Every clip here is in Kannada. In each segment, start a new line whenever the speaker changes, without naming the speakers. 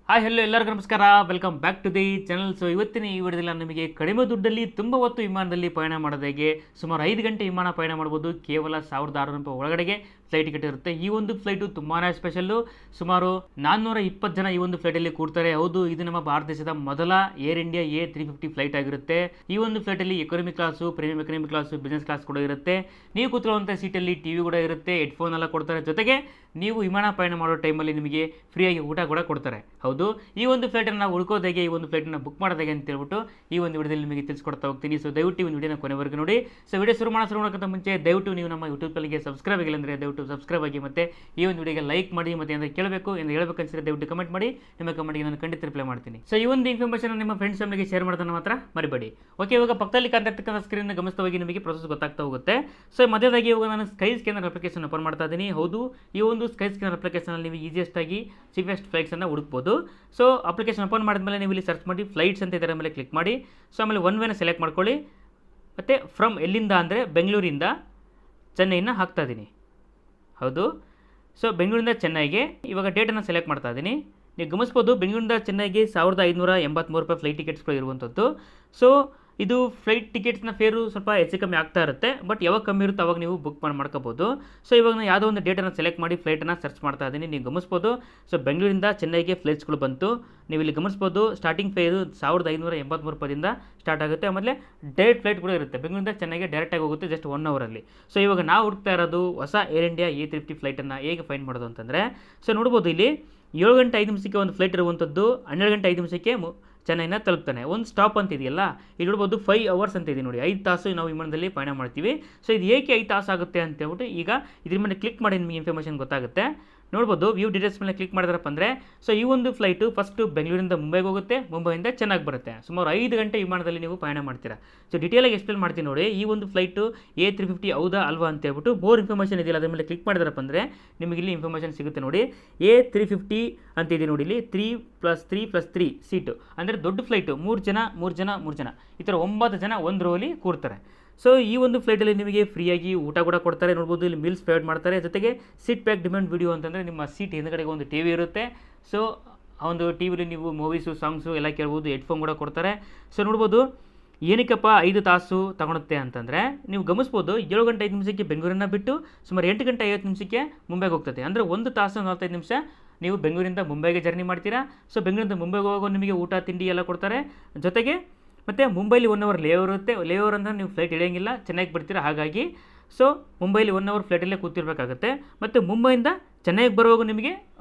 ಹಾಯ್ ಹೆಲೋ ಎಲ್ಲರಿಗೂ ನಮಸ್ಕಾರ, welcome back to the channel. So ಇವತ್ತಿನ ಈ ವಿಡಿಯೋದಲ್ಲಿ ನಾನು ನಿಮಗೆ ಕಡಿಮೆ ದುಡ್ಡಲ್ಲಿ ತುಂಬ ಹೊತ್ತು ವಿಮಾನದಲ್ಲಿ ಪಯಣ ಮಾಡೋದಾಗೆ ಸುಮಾರು 5 ಗಂಟೆ ವಿಮಾನ ಪಯಣ ಮಾಡ್ಬೋದು. ಕೇವಲ 1600 ರೂಪಾಯಿ ಒಳಗಡೆಗೆ ಫ್ಲೈಟ್ ಟಿಕೆಟ್ ಇರುತ್ತೆ. ಈ ಒಂದು ಫ್ಲೈಟು ತುಂಬಾ ಸ್ಪೆಷಲ್ಲು. ಸುಮಾರು 420 ಜನ ಈ ಒಂದು ಫ್ಲೈಟಲ್ಲಿ ಕೂರ್ತಾರೆ. ಹೌದು, ಇದು ನಮ್ಮ ಭಾರತ ದೇಶದ ಮೊದಲ ಏರ್ ಇಂಡಿಯಾ A350 ಫ್ಲೈಟ್ ಆಗಿರುತ್ತೆ. ಈ ಒಂದು ಫ್ಲೈಟಲ್ಲಿ economy class, premium economy class, business class ಕೂಡ ಇರುತ್ತೆ. ನೀವು ಕೂತ್ಕೊಳ್ಳುವಂಥ ಸೀಟಲ್ಲಿ ಟಿವಿ ಕೂಡ ಇರುತ್ತೆ, ಹೆಡ್ಫೋನ್ ಎಲ್ಲ ಕೊಡ್ತಾರೆ. ಜೊತೆಗೆ ನೀವು ವಿಮಾನ ಪಯಣ ಮಾಡೋ ಟೈಮಲ್ಲಿ ನಿಮಗೆ ಫ್ರೀಯಾಗಿ ಊಟ ಕೂಡ ಕೊಡ್ತಾರೆ. ಹೌದು, ಈ ಒಂದು ಫ್ಲೈಟನ್ನು ನಾವು ಹುಡ್ಕೋದಾಗೆ, ಈ ಒಂದು ಫ್ಲೈಟನ್ನು ಬುಕ್ ಮಾಡೋದಾಗೆ ಅಂತ ಹೇಳ್ಬಿಟ್ಟು ಈ ಒಂದು ವಿಡಿಯೋದಲ್ಲಿ ನಿಮಗೆ ತಿಳಿಸ್ಕೊಡ್ತಾ ಹೋಗ್ತೀನಿ. ಸೊ ದಯವಿಟ್ಟು ಈ ಒಂದು ವಿಡಿಯೋನ ಕೊನೆವರೆಗೂ ನೋಡಿ. ಸೊ ವಿಡಿಯೋ ಶುರು ಮಾಡೋಕ್ಕಿಂತ ಮುಂಚೆ ದಯವಿಟ್ಟು ನೀವು ನಮ್ಮ ಯೂಟ್ಯೂಬ್ ಚಾನಲ್ಗೆ ಸಬ್ಸ್ಕ್ರೈಬ್ ಆಗಿಲ್ಲ ಅಂದರೆ ದಯವಿಟ್ಟು ಸಬ್ಸ್ಕ್ರೈಬ್ ಆಗಿ, ಮತ್ತು ಈ ಒಂದು ವಿಡಿಯೋಗೆ ಲೈಕ್ ಮಾಡಿ, ಮತ್ತು ಅಂತ ಕೇಳಬೇಕು ಎಂದು ಹೇಳಬೇಕನ್ಸಿದ್ರೆ ದಯವಿಟ್ಟು ಕಮೆಂಟ್ ಮಾಡಿ. ನಿಮ್ಮ ಕಮೆಂಟ್ಗೆ ನಾನು ಖಂಡಿತ ರಿಪ್ಲೈ ಮಾಡ್ತೀನಿ. ಸೊ ಈ ಒಂದು ಇನ್ಫಾರ್ಮೇಷನ್ ನಿಮ್ಮ ಫ್ರೆಂಡ್ಸ್ ಫ್ಯಾಮಿಲಿಗೆ ಶೇರ್ ಮಾಡೋದನ್ನು ಮಾತ್ರ ಮರಿಬೇಡಿ. ಓಕೆ, ಇವಾಗ ಪಕ್ಕದಲ್ಲಿ ಕಾಣ್ತಿರ್ತಕ್ಕಂಥ ಸ್ಕ್ರೀನ್ ಗಮನಿಸ್ತಾ ಹೋಗಿ ನಿಮಗೆ ಪ್ರೊಸೆಸ್ ಗೊತ್ತಾಗ್ತಾ ಹೋಗುತ್ತೆ. ಸೊ ಮೊದಲಾಗಿ ಇವಾಗ ನಾನು ಸ್ಕೈ ಸ್ಕ್ಯಾನರ್ ಅಪ್ಲಿಕೇಶನ್ ಓಪನ್ ಮಾಡ್ತಾ ಇದ್ದೀನಿ. ಹೌದು, ಈ ಒಂದು ಸ್ಕೈ ಸ್ಕ್ಯಾನರ್ ಅಪ್ಲಿಕೇಶನಲ್ಲಿ ನೀವು ಈಸಿಯೆಸ್ಟ್ ಆಗಿ ಚೀಫೆಸ್ಟ್ ಫ್ಲೈಟ್ಸನ್ನು ಹುಡುಕ್ಬೋದು. ಸೊ ಅಪ್ಲಿಕೇಶನ್ ಓಪನ್ ಮಾಡಿದ್ಮೇಲೆ ನೀವು ಇಲ್ಲಿ ಸರ್ಚ್ ಮಾಡಿ ಫ್ಲೈಟ್ಸ್ ಅಂತ ಇದರ ಮೇಲೆ ಕ್ಲಿಕ್ ಮಾಡಿ. ಸೊ ಆಮೇಲೆ ಒನ್ ವೇನ ಸೆಲೆಕ್ಟ್ ಮಾಡ್ಕೊಳ್ಳಿ. ಮತ್ತು ಫ್ರಮ್ ಎಲ್ಲಿಂದ ಅಂದರೆ ಬೆಂಗಳೂರಿಂದ ಚೆನ್ನೈನ ಹಾಕ್ತಾ ಇದ್ದೀನಿ. ಹೌದು, ಸೊ ಬೆಂಗಳೂರಿಂದ ಚೆನ್ನೈಗೆ ಇವಾಗ ಡೇಟನ್ನು ಸೆಲೆಕ್ಟ್ ಮಾಡ್ತಾ ಇದ್ದೀನಿ. ನೀವು ಗಮನಿಸ್ಬೋದು, ಬೆಂಗಳೂರಿಂದ ಚೆನ್ನೈಗೆ 1583 ರೂಪಾಯಿ ಫ್ಲೈಟ್ ಟಿಕೆಟ್ಸ್ಗಳು ಇರುವಂಥದ್ದು. ಸೊ ಇದು ಫ್ಲೈಟ್ ಟಿಕೆಟ್ಸ್ನ ಫೇರು ಸ್ವಲ್ಪ ಹೆಚ್ಚು ಕಮ್ಮಿ ಆಗ್ತಾ ಇರುತ್ತೆ, ಬಟ್ ಯಾವಾಗ ಕಮ್ಮಿ ಇರುತ್ತೆ ಅವಾಗ ನೀವು ಬುಕ್ ಮಾಡ್ಕೋಬೋದು. ಸೊ ಇವಾಗ ನಾನು ಯಾವುದೋ ಒಂದು ಡೇಟನ್ನು ಸೆಲೆಕ್ಟ್ ಮಾಡಿ ಫ್ಲೈಟನ್ನು ಸರ್ಚ್ ಮಾಡ್ತಾ ಇದ್ದೀನಿ. ನೀವು ಗಮನಿಸ್ಬೋದು, ಸೊ ಬೆಂಗಳೂರಿಂದ ಚೆನ್ನೈಗೆ ಫ್ಲೈಟ್ಸ್ಗಳು ಬಂತು. ನೀವು ಇಲ್ಲಿ ಗಮನಿಸ್ಬೋದು, ಸ್ಟಾರ್ಟಿಂಗ್ ಫೇರು 1583 ರೂಪಾಯಿಂದ ಸ್ಟಾರ್ಟ್ ಆಗುತ್ತೆ. ಆಮೇಲೆ ಡೈರೆಕ್ಟ್ ಫ್ಲೈಟ್ ಕೂಡ ಇರುತ್ತೆ, ಬೆಂಗಳೂರಿಂದ ಚೆನ್ನೈಗೆ ಡೈರೆಕ್ಟಾಗಿ ಹೋಗುತ್ತೆ ಜಸ್ಟ್ 1 ಅವರಲ್ಲಿ. ಸೊ ಇವಾಗ ನಾವು ಹುಡುಕ್ತಾ ಇರೋದು ಹೊಸ ಏರ್ ಇಂಡಿಯಾ A350 ಫ್ಲೈಟನ್ನು ಹೇಗೆ ಫೈಂಡ್ ಮಾಡೋದು ಅಂತಂದರೆ, ಸೊ ನೋಡ್ಬೋದು ಇಲ್ಲಿ 7 ಗಂಟೆ 5 ನಿಮಿಷಕ್ಕೆ ಒಂದು ಫ್ಲೈಟ್ ಇರುವಂಥದ್ದು, 12 ಗಂಟೆ 5 ನಿಮಿಷಕ್ಕೆ ಚೆನ್ನೈನ ತಲುಪ್ತಾನೆ. ಒಂದು ಸ್ಟಾಪ್ ಅಂತ ಇದೆಯಲ್ಲ, ಇಲ್ಲಿ ನೋಡ್ಬೋದು 5 ಅವರ್ಸ್ ಅಂತ ಇದೆ ನೋಡಿ, 5 ತಾಸು ನಾವು ವಿಮಾನದಲ್ಲಿ ಪಯಣ ಮಾಡ್ತೀವಿ. ಸೊ ಇದು ಏಕೆ 5 ತಾಸು ಆಗುತ್ತೆ ಅಂತ ಹೇಳ್ಬಿಟ್ಟು ಈಗ ಇದ್ರ ಮೇಲೆ ಕ್ಲಿಕ್ ಮಾಡಿ ನಿಮಗೆ ಇನ್ಫಾರ್ಮೇಷನ್ ಗೊತ್ತಾಗುತ್ತೆ. ನೋಡ್ಬೋದು, ವ್ಯೂ ಡೀಟೇಲ್ಸ್ ಮೇಲೆ ಕ್ಲಿಕ್ ಮಾಡಿದ್ರಪ್ಪ ಅಂದರೆ, ಸೊ ಈ ಒಂದು ಫ್ಲೈಟು ಫಸ್ಟು ಬೆಂಗಳೂರಿಂದ ಮುಂಬೈಗೆ ಹೋಗುತ್ತೆ, ಮುಂಬೈಯಿಂದ ಚೆನ್ನೈಗೆ ಬರುತ್ತೆ. ಸುಮಾರು 5 ಗಂಟೆ ವಿಮಾನದಲ್ಲಿ ನೀವು ಪಯಣ ಮಾಡ್ತೀರಾ. ಸೊ ಡೀಟೇಲಾಗಿ ಎಕ್ಸ್ಪ್ಲೇನ್ ಮಾಡ್ತೀನಿ ನೋಡಿ. ಈ ಒಂದು ಫ್ಲೈಟು A350 ಹೌದಾ ಅಲ್ವಾ ಅಂತ ಹೇಳ್ಬಿಟ್ಟು ಬೋರ್ ಇನ್ಫಾರ್ಮೇಷನ್ ಇದೆಯಲ್ಲ, ಅದ್ರ ಮೇಲೆ ಕ್ಲಿಕ್ ಮಾಡಿದ್ರಪ್ಪ ಅಂದರೆ ನಿಮಗೆ ಇಲ್ಲಿ ಇನ್ಫಾರ್ಮೇಷನ್ ಸಿಗುತ್ತೆ ನೋಡಿ. A350 ಅಂತ ಇದೆ ನೋಡಿ, ಇಲ್ಲಿ 3+3+3 ಸೀಟು ಅಂದರೆ ದೊಡ್ಡ ಫ್ಲೈಟು, 3 ಜನ ಈ ಥರ 9 ಜನ ಒಂದು ರೋಲಿ ಕೂರ್ತಾರೆ. ಸೊ ಈ ಒಂದು ಫ್ಲೈಟಲ್ಲಿ ನಿಮಗೆ ಫ್ರೀಯಾಗಿ ಊಟ ಕೂಡ ಕೊಡ್ತಾರೆ. ನೋಡ್ಬೋದು, ಇಲ್ಲಿ ಮೀಲ್ಸ್ ಪ್ರೊವೈಡ್ ಮಾಡ್ತಾರೆ. ಜೊತೆಗೆ ಸೀಟ್ ಪ್ಯಾಕ್ ಡಿಮ್ಯಾಂಡ್ ವಿಡಿಯೋ ಅಂತಂದರೆ ನಿಮ್ಮ ಸೀಟ್ ಹಿಂದ್ಗಡೆಗೆ ಒಂದು ಟಿವಿ ಇರುತ್ತೆ. ಸೊ ಆ ಒಂದು ಟಿವಿಲಿ ನೀವು ಮೂವೀಸು, ಸಾಂಗ್ಸು ಎಲ್ಲ ಕೇಳ್ಬೋದು. ಹೆಡ್ಫೋನ್ ಕೂಡ ಕೊಡ್ತಾರೆ. ಸೊ ನೋಡ್ಬೋದು, ಏನಕ್ಕಪ್ಪ 5 ತಾಸು ತಗೊಳುತ್ತೆ ಅಂತಂದರೆ, ನೀವು ಗಮನಿಸ್ಬೋದು 7 ಗಂಟೆ 5 ನಿಮಿಷಕ್ಕೆ ಬೆಂಗಳೂರನ್ನ ಬಿಟ್ಟು ಸುಮಾರು 8 ಗಂಟೆ 50 ನಿಮಿಷಕ್ಕೆ ಮುಂಬೈಗೆ ಹೋಗ್ತದೆ. ಅಂದರೆ 1 ತಾಸು 45 ನಿಮಿಷ ನೀವು ಬೆಂಗಳೂರಿಂದ ಮುಂಬೈಗೆ ಜರ್ನಿ ಮಾಡ್ತೀರಾ. ಸೊ ಬೆಂಗಳೂರಿಂದ ಮುಂಬೈಗೆ ಹೋಗೋ ನಿಮಗೆ ಊಟ ತಿಂಡಿ ಎಲ್ಲ ಕೊಡ್ತಾರೆ. ಜೊತೆಗೆ ಮತ್ತು ಮುಂಬೈಲಿ 1 ಅವರ್ ಲೇವರ್ ಇರುತ್ತೆ. ಲೇವರ್ ಅಂದರೆ ನೀವು ಫ್ಲೈಟ್ ಇಳಿಯೋಂಗಿಲ್ಲ, ಚೆನ್ನೈಗೆ ಬರ್ತೀರಾ. ಹಾಗಾಗಿ ಸೊ ಮುಂಬೈಲಿ 1 ಅವರ್ ಫ್ಲೈಟಲ್ಲೇ ಕೂತಿರ್ಬೇಕಾಗುತ್ತೆ. ಮತ್ತು ಮುಂಬೈಯಿಂದ ಚೆನ್ನೈಗೆ ಬರುವಾಗ ನಿಮಗೆ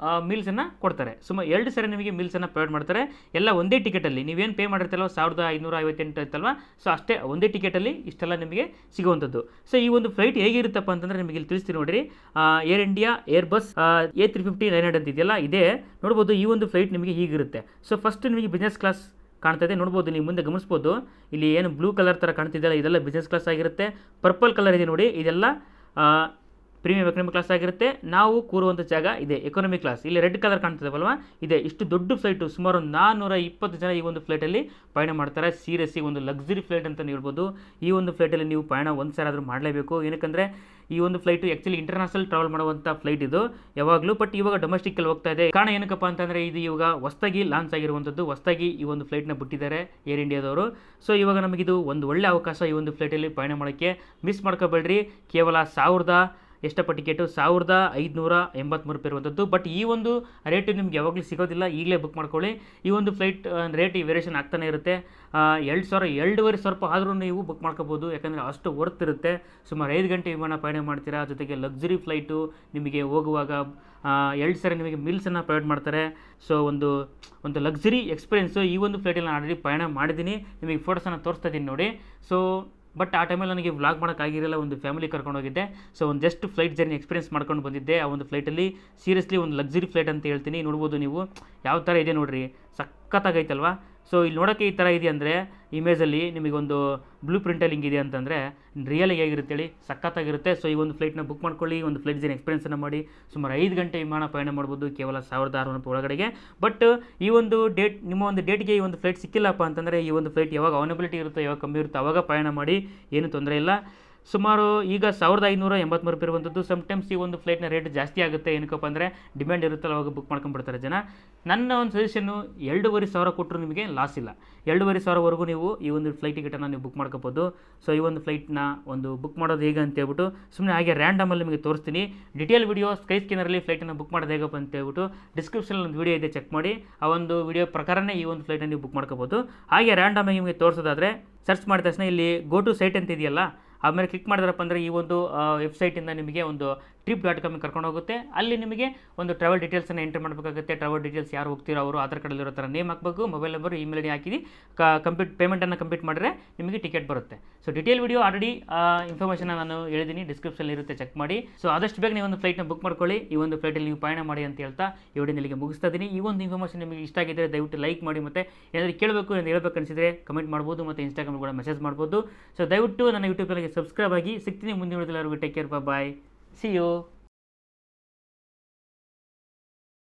ಮೀಲ್ಸನ್ನು ಕೊಡ್ತಾರೆ. ಸುಮಾರು 2 ಸರಿ ನಿಮಗೆ ಮೀಲ್ಸನ್ನು ಪ್ರೊವೈಡ್ ಮಾಡ್ತಾರೆ. ಎಲ್ಲ ಒಂದೇ ಟಿಕೆಟಲ್ಲಿ ನೀವೇನು ಪೇ ಮಾಡಿರ್ತೀರಲ್ಲ 1558 ಇರ್ತಲ್ವ, ಸೊ ಅಷ್ಟೇ ಒಂದೇ ಟಿಕೆಟಲ್ಲಿ ಇಷ್ಟೆಲ್ಲ ನಿಮಗೆ ಸಿಗುವಂಥದ್ದು. ಸೊ ಈ ಒಂದು ಫ್ಲೈಟ್ ಹೇಗಿರುತ್ತಪ್ಪ ಅಂತಂದರೆ ನಿಮಗೆ ಇಲ್ಲಿ ತಿಳಿಸ್ತೀನಿ ನೋಡಿರಿ. ಏರ್ ಇಂಡಿಯಾ ಏರ್ಬಸ್ A350-900 ಅಂತ ಇದೆಯಲ್ಲ, ಇದೇ ನೋಡ್ಬೋದು. ಈ ಒಂದು ಫ್ಲೈಟ್ ನಿಮಗೆ ಹೀಗಿರುತ್ತೆ. ಸೊ ಫಸ್ಟ್ ನಿಮಗೆ ಬಿಸ್ನೆಸ್ ಕ್ಲಾಸ್ ಕಾಣ್ತದೆ. ನೋಡ್ಬೋದು, ನೀವು ಮುಂದೆ ಗಮನಿಸ್ಬೋದು, ಇಲ್ಲಿ ಏನು ಬ್ಲೂ ಕಲರ್ ಥರ ಕಾಣ್ತಿದೆಯಲ್ಲ, ಇದೆಲ್ಲ ಬಿಸ್ನೆಸ್ ಕ್ಲಾಸ್ ಆಗಿರುತ್ತೆ. ಪರ್ಪಲ್ ಕಲರ್ ಇದೆ ನೋಡಿ, ಇದೆಲ್ಲ ಪ್ರೀಮಿಯಂ ಎಕಾನಮಿ ಕ್ಲಾಸ್ ಆಗಿರುತ್ತೆ. ನಾವು ಕೂರುವಂಥ ಜಾಗ ಇದೆ ಎಕಾನಮಿ ಕ್ಲಾಸ್. ಇಲ್ಲಿ ರೆಡ್ ಕಲರ್ ಕಾಣ್ತದವಲ್ವ, ಇದೆ. ಇಷ್ಟು ದೊಡ್ಡ ಫ್ಲೈಟು, ಸುಮಾರು 420 ಜನ ಈ ಒಂದು ಫ್ಲೈಟಲ್ಲಿ ಪಯಣ ಮಾಡ್ತಾರೆ. ಸೀರಿಯಸ್ಲಿ ಒಂದು ಲಕ್ಸುರಿ ಫ್ಲೈಟ್ ಅಂತ ಹೇಳ್ಬೋದು. ಈ ಒಂದು ಫ್ಲೈಟಲ್ಲಿ ನೀವು ಪಯಣ ಒಂದು ಸಾರಿ ಆದರೂ ಮಾಡಲೇಬೇಕು. ಏನಕ್ಕಂದರೆ ಈ ಒಂದು ಫ್ಲೈಟು ಆ್ಯಕ್ಚುಲಿ ಇಂಟರ್ನ್ಯಾಷನಲ್ ಟ್ರಾವೆಲ್ ಮಾಡುವಂಥ ಫ್ಲೈಟ್ ಇದು ಯಾವಾಗಲೂ. ಬಟ್ ಇವಾಗ ಡೊಮೆಸ್ಟಿಕ್ಕಲ್ಲಿ ಹೋಗ್ತಾ ಇದೆ. ಕಾರಣ ಏನಕ್ಕಪ್ಪ ಅಂತಂದರೆ, ಇದು ಇವಾಗ ಹೊಸದಾಗಿ ಲಾಂಚ್ ಆಗಿರುವಂಥದ್ದು, ಹೊಸದಾಗಿ ಈ ಒಂದು ಫ್ಲೈಟ್ನ ಬಿಟ್ಟಿದ್ದಾರೆ ಏರ್ ಇಂಡಿಯಾದವರು. ಸೊ ಇವಾಗ ನಮಗಿದು ಒಂದು ಒಳ್ಳೆ ಅವಕಾಶ ಈ ಒಂದು ಫ್ಲೈಟಲ್ಲಿ ಪಯಣ ಮಾಡೋಕ್ಕೆ. ಮಿಸ್ ಮಾಡ್ಕೋಬೇಡ್ರಿ. ಕೇವಲ ಎಷ್ಟಪ್ಪ ಟಿಕೆಟು 1583 ರೂಪಾಯಿ ಇರುವಂಥದ್ದು. ಬಟ್ ಈ ಒಂದು ರೇಟು ನಿಮ್ಗೆ ಯಾವಾಗಲೂ ಸಿಗೋದಿಲ್ಲ, ಈಗಲೇ ಬುಕ್ ಮಾಡ್ಕೊಳ್ಳಿ. ಈ ಒಂದು ಫ್ಲೈಟ್ ರೇಟ್ ವೇರಿಯೇಷನ್ ಆಗ್ತಾನೆ ಇರುತ್ತೆ. 2,500 ರೂಪಾಯಿ ಆದರೂ ನೀವು ಬುಕ್ ಮಾಡ್ಕೋಬೋದು, ಯಾಕಂದರೆ ಅಷ್ಟು ವರ್ತ್ ಇರುತ್ತೆ. ಸುಮಾರು 5 ಗಂಟೆ ವಿಮಾನ ಪಯಣ ಮಾಡ್ತೀರಾ. ಜೊತೆಗೆ ಲಕ್ಸುರಿ ಫ್ಲೈಟು, ನಿಮಗೆ ಹೋಗುವಾಗ 2 ಸರಿ ನಿಮಗೆ ಮೀಲ್ಸನ್ನು ಪ್ರೊವೈಡ್ ಮಾಡ್ತಾರೆ. ಸೊ ಒಂದು ಲಕ್ಸುರಿ ಎಕ್ಸ್ಪೀರಿಯೆನ್ಸು. ಈ ಒಂದು ಫ್ಲೈಟಲ್ಲಿ ನಾನು ಆಲ್ರೆಡಿ ಪಯಣ ಮಾಡಿದ್ದೀನಿ, ನಿಮಗೆ ಫೋಟೋಸನ್ನು ತೋರಿಸ್ತಾ ಇದ್ದೀನಿ ನೋಡಿ. ಸೊ ಬಟ್ ಆ ಟೈಮಲ್ಲಿ ನನಗೆ ವ್ಲಾಗ್ ಮಾಡೋಕ್ಕಾಗಿರಲಿಲ್ಲ, ಒಂದು ಫ್ಯಾಮಿಲಿ ಕರ್ಕೊಂಡು ಹೋಗಿದ್ದೆ. ಸೊ ಒಂದು ಜಸ್ಟ್ ಫ್ಲೈಟ್ ಜರ್ನಿ ಎಕ್ಸ್ಪೀರಿಯನ್ಸ್ ಮಾಡ್ಕೊಂಡು ಬಂದಿದ್ದೆ. ಆ ಒಂದು ಫ್ಲೈಟಲ್ಲಿ ಸೀರಿಯಸ್ಲಿ ಒಂದು ಲಕ್ಸುರಿ ಫ್ಲೈಟ್ ಅಂತ ಹೇಳ್ತೀನಿ. ನೋಡ್ಬೋದು ನೀವು ಯಾವ ಥರ ಇದೆ ನೋಡಿರಿ, ಸಖತ್ತಾಗೈತಲ್ವಾ. ಸೊ ಇಲ್ಲಿ ನೋಡೋಕ್ಕೆ ಈ ಥರ ಇದೆ ಅಂದರೆ ಇಮೇಜಲ್ಲಿ ನಿಮಗೊಂದು ಬ್ಲೂ ಪ್ರಿಂಟಲ್ಲಿ ಹಿಂಗಿದೆ ಅಂತಂದರೆ ರಿಯಲಾಗಿ ಹೇಗಿರುತ್ತೆ ಹೇಳಿ, ಸಖತ್ತಾಗಿರುತ್ತೆ. ಸೊ ಈ ಒಂದು ಫ್ಲೈಟ್ನ ಬುಕ್ ಮಾಡ್ಕೊಳ್ಳಿ, ಒಂದು ಫ್ಲೈಟ್ ಜರ್ನಿ ಎಕ್ಸ್ಪೀರಿಯನ್ಸನ್ನು ಮಾಡಿ. ಸುಮಾರು 5 ಗಂಟೆ ವಿಮಾನ ಪಯಣ ಮಾಡ್ಬೋದು ಕೇವಲ 1600 ರೂಪಾಯಿ ಒಳಗಡೆಗೆ. ಬಟ್ ಈ ಒಂದು ನಿಮ್ಮ ಒಂದು ಡೇಟ್ಗೆ ಈ ಒಂದು ಫ್ಲೈಟ್ ಸಿಕ್ಕಿಲ್ಲಪ್ಪ ಅಂತಂದರೆ, ಈ ಒಂದು ಫ್ಲೈಟ್ ಯಾವಾಗ ಅವೈಲಬಿಲಿಟಿ ಇರುತ್ತೋ, ಯಾವಾಗ ಕಮ್ಮಿ ಇರುತ್ತೋ ಅವಾಗ ಪಯಣ ಮಾಡಿ, ಏನೂ ತೊಂದರೆ ಇಲ್ಲ. ಸುಮಾರು ಈಗ 1583 ಇರುವಂಥದ್ದು. ಸಮ್ಟೈಮ್ಸ್ ಈ ಒಂದು ಫ್ಲೈಟ್ನ ರೇಟ್ ಜಾಸ್ತಿ ಆಗುತ್ತೆ, ಏನಕ್ಕಪ್ಪ ಅಂದರೆ ಡಿಮ್ಯಾಂಡ್ ಇರುತ್ತಲ್ಲ ಅವಾಗ ಬುಕ್ ಮಾಡ್ಕೊಂಡ್ಬಿಡ್ತಾರೆ ಜನ. ನನ್ನ ಒಂದು ಸಜೆಷನ್ನು 2,500 ಕೊಟ್ಟರು ನಿಮಗೆ ಲಾಸ್ ಇಲ್ಲ. 2,500ವರೆಗೂ ನೀವು ಈ ಒಂದು ಫ್ಲೈಟ್ ಟಿಕೆಟನ್ನು ನೀವು ಬುಕ್ ಮಾಡ್ಕೋಬೋದು. ಸೊ ಈ ಒಂದು ಫ್ಲೈಟ್ನ ಒಂದು ಬುಕ್ ಮಾಡೋದು ಹೇಗೆ ಅಂತ ಹೇಳ್ಬಿಟ್ಟು ಸುಮ್ಮನೆ ಹಾಗೆ ರ್ಯಾಂಡಮಲ್ಲಿ ನಿಮಗೆ ತೋರಿಸ್ತೀನಿ. ಡಿಟೇಲ್ ವಿಡಿಯೋ ಸ್ಕೈ ಸ್ಕ್ಯಾನರಲ್ಲಿ ಫ್ಲೈಟನ್ನು ಬುಕ್ ಮಾಡೋದು ಹೇಗಪ್ಪ ಅಂತ ಹೇಳ್ಬಿಟ್ಟು ಡಿಸ್ಕ್ರಿಪ್ಷನಲ್ಲಿ ಒಂದು ವಿಡಿಯೋ ಇದೆ, ಚೆಕ್ ಮಾಡಿ. ಆ ಒಂದು ವಿಡಿಯೋ ಪ್ರಕಾರನೇ ಈ ಒಂದು ಫ್ಲೈಟನ್ನು ನೀವು ಬುಕ್ ಮಾಡ್ಕೋಬೋದು. ಹಾಗೆ ರ್ಯಾಂಡಮಾಗಿ ನಿಮಗೆ ತೋರಿಸೋದಾದರೆ ಸರ್ಚ್ ಮಾಡಿದ ತಕ್ಷಣ ಇಲ್ಲಿ ಗೋ ಟು ಸೈಟ್ ಅಂತ ಇದೆಯಲ್ಲ, ಆಮೇಲೆ ಕ್ಲಿಕ್ ಮಾಡಿದ್ರಪ್ಪ ಅಂದರೆ ಈ ಒಂದು ವೆಬ್ಸೈಟಿಂದ ನಿಮಗೆ ಒಂದು trip.com ಕರ್ಕೊಂಡು ಹೋಗುತ್ತೆ. ಅಲ್ಲಿ ನಿಮಗೆ ಒಂದು ಟ್ರಾವೆಲ್ ಡೀಟೇಲ್ಸನ್ನು ಎಂಟ್ರಿ ಮಾಡಬೇಕಾಗುತ್ತೆ. ಟ್ರಾವೆಲ್ ಡೀಟೇಲ್ಸ್ ಯಾರು ಹೋಗ್ತೀರೋ ಅವರು ಆಧಾರ್ ಕಾರ್ಡಲ್ಲಿರೋ ಥರ ನೇಮ್ ಹಾಕಬೇಕು, ಮೊಬೈಲ್ ನಂಬರ್, ಇಮೇಲ್ ಐಡಿ ಹಾಕಿದಿ ಪೇಮೆಂಟನ್ನು ಕಂಪ್ಲೀಟ್ ಮಾಡಿದ್ರೆ ನಿಮಗೆ ಟಿಕೆಟ್ ಬರುತ್ತೆ. So detail video already information ನಾನು ಹೇಳಿದ್ದೀನಿ, ಡಿಸ್ಕ್ರಿಪ್ಷನ್ ಇರುತ್ತೆ, ಚೆಕ್ ಮಾಡಿ. ಸೊ ಆದಷ್ಟು ಬೇಗ ನೀವು ಒಂದು ಫ್ಲೈಟ್ನ ಬುಕ್ ಮಾಡ್ಕೊಳ್ಳಿ, ಈ ಒಂದು ಫ್ಲೈಟಲ್ಲಿ ನೀವು ಪಯಣ ಮಾಡಿ ಅಂತ ಹೇಳ್ತಾ ಈ ವಿಡಿಯೋ ಇಲ್ಲಿಗೆ ಮುಗಿಸ್ತಾ ಇದ್ದೀನಿ. ಈ ಒಂದು ಇನ್ಫಾರ್ಮೇಷನ್ ನಿಮಗೆ ಇಷ್ಟ ಆಗಿದ್ದರೆ ದಯವಿಟ್ಟು ಲೈಕ್ ಮಾಡಿ, ಮತ್ತು ಏನಾದರೂ ಕೇಳಬೇಕು ಅಂತ ಹೇಳಬೇಕು ಅನಿಸಿದರೆ ಕಮೆಂಟ್ ಮಾಡ್ಬೋದು, ಮತ್ತು ಇನ್ಸ್ಟಾಗ್ರಾಮ್ ಕೂಡ ಮೆಸೇಜ್ ಮಾಡ್ಬೋದು. ಸೊ ದಯವಿಟ್ಟು ನನ್ನ ಯೂಟ್ಯೂಬ್ ಚಾನಲ್ಗೆ ಸಬ್ಸ್ಕ್ರೈಬ್ ಆಗಿ. ಸಿಗ್ತೀನಿ ಮುಂದಿನ ವಿಡಿಯೋದಲ್ಲಿ. Take care, bye, see you.